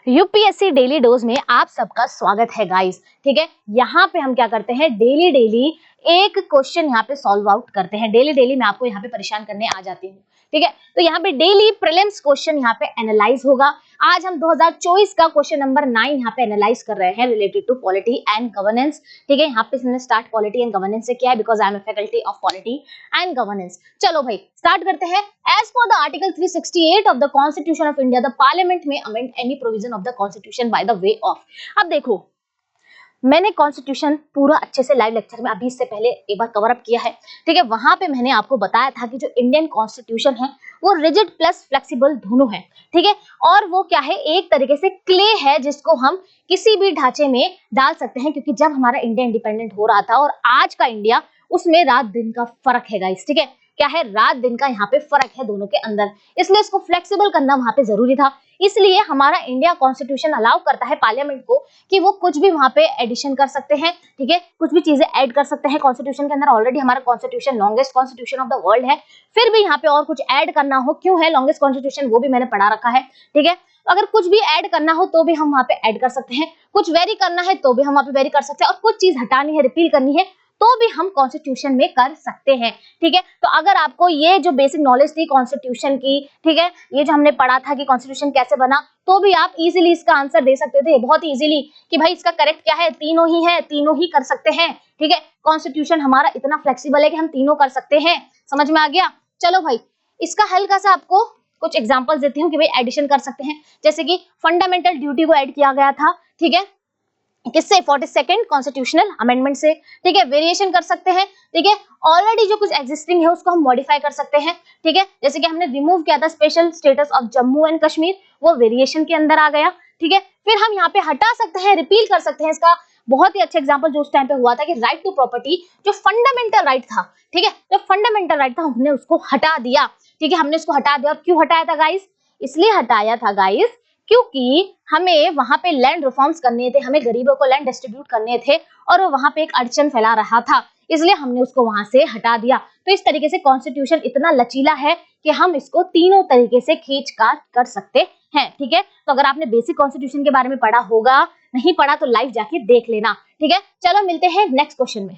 UPSC daily dose में आप सबका स्वागत है गाइस। ठीक है, यहाँ पे हम क्या करते हैं, डेली डेली एक क्वेश्चन यहाँ पे सॉल्व आउट करते हैं। डेली डेली मैं आपको यहाँ पे परेशान करने आ जाती हूँ। ठीक है, तो यहाँ पे डेली प्रीलिम्स क्वेश्चन यहाँ पे एनालाइज होगा। आज हम 2024 का क्वेश्चन नंबर 9 यहाँ पे एनालाइज कर रहे हैं related to polity and governance. ठीक है, यहाँ पे हमने स्टार्ट पॉलिटी एंड गवर्नेंस से किया है because I am a faculty of polity and governance. चलो भाई स्टार्ट करते हैं। As per the Article 368 of the Constitution of India, the Parliament may amend any provision of the Constitution by the way of। अब देखो, मैंने constitution पूरा अच्छे से लाइव लेक्चर में अभी इससे पहले एक बार कवर अप किया है। ठीक है, वहां पे मैंने आपको बताया था कि जो इंडियन कॉन्स्टिट्यूशन है वो रिजिड प्लस फ्लेक्सिबल दोनों है। ठीक है, और वो क्या है, एक तरीके से क्ले है जिसको हम किसी भी ढांचे में डाल सकते हैं, क्योंकि जब हमारा इंडिया इंडिपेंडेंट हो रहा था और आज का इंडिया, उसमें रात दिन का फर्क है गाइस। ठीक है, क्या है, रात दिन का यहाँ पे फर्क है दोनों के अंदर, इसलिए इसको फ्लेक्सिबल करना वहां पे जरूरी था। इसलिए हमारा इंडिया कॉन्स्टिट्यूशन अलाउ करता है पार्लियामेंट को कि वो कुछ भी वहां पे एडिशन कर सकते हैं। ठीक है, कुछ भी चीजें ऐड कर सकते हैं कॉन्स्टिट्यूशन के अंदर। ऑलरेडी हमारा constitution longest constitution of the world है, फिर भी यहाँ पे और कुछ ऐड करना हो, क्यों है लॉन्गेस्ट कॉन्स्टिट्यूशन, वो भी मैंने पढ़ा रखा है। ठीक है, अगर कुछ भी ऐड करना हो तो भी हम वहां पे ऐड कर सकते हैं, कुछ वेरी करना है तो भी हम वहां पे वेरी कर सकते हैं, और कुछ चीज हटानी है, रिपील करनी है तो भी हम कॉन्स्टिट्यूशन में कर सकते हैं। ठीक है, तो अगर आपको ये जो बेसिक नॉलेज थी कॉन्स्टिट्यूशन की, ठीक है, ये जो हमने पढ़ा था कि कॉन्स्टिट्यूशन कैसे बना, तो भी आप इजीली इसका आंसर दे सकते थे, बहुत इजीली, कि भाई इसका करेक्ट क्या है, तीनों ही है, तीनों ही कर सकते हैं। ठीक है, कॉन्स्टिट्यूशन हमारा इतना फ्लेक्सिबल है कि हम तीनों कर सकते हैं। समझ में आ गया? चलो भाई, इसका हल्का सा आपको कुछ एग्जांपल्स देती हूँ कि भाई एडिशन कर सकते हैं। जैसे कि फंडामेंटल ड्यूटी को ऐड किया गया था, ठीक है, किससे, 42nd कॉन्स्टिट्यूशनल अमेंडमेंट से। ठीक है, वेरिएशन कर सकते हैं। ठीक है, ऑलरेडी जो कुछ एग्जिस्टिंग है उसको हम मॉडिफाई कर सकते हैं। ठीक है, जैसे कि हमने रिमूव किया था special status of Jammu and Kashmir, वो वेरिएशन के अंदर आ गया। ठीक है, फिर हम यहाँ पे हटा सकते हैं, रिपील कर सकते हैं। इसका बहुत ही अच्छा एग्जांपल जो उस टाइम पे हुआ था कि राइट टू प्रॉपर्टी, जो फंडामेंटल राइट था, ठीक है, जो फंडामेंटल राइट था, हमने उसको हटा दिया। ठीक है, हमने उसको हटा दिया। और क्यों हटाया था गाइस? इसलिए हटाया था गाइस क्योंकि हमें वहां पे लैंड रिफॉर्म्स करने थे, हमें गरीबों को लैंड डिस्ट्रीब्यूट करने थे, और वो वहां पे एक अड़चन फैला रहा था, इसलिए हमने उसको वहां से हटा दिया। तो इस तरीके से कॉन्स्टिट्यूशन इतना लचीला है कि हम इसको तीनों तरीके से खींच काट कर सकते हैं। ठीक है, तो अगर आपने बेसिक कॉन्स्टिट्यूशन के बारे में पढ़ा होगा, नहीं पढ़ा तो लाइव जाके देख लेना। ठीक है, चलो मिलते हैं नेक्स्ट क्वेश्चन में।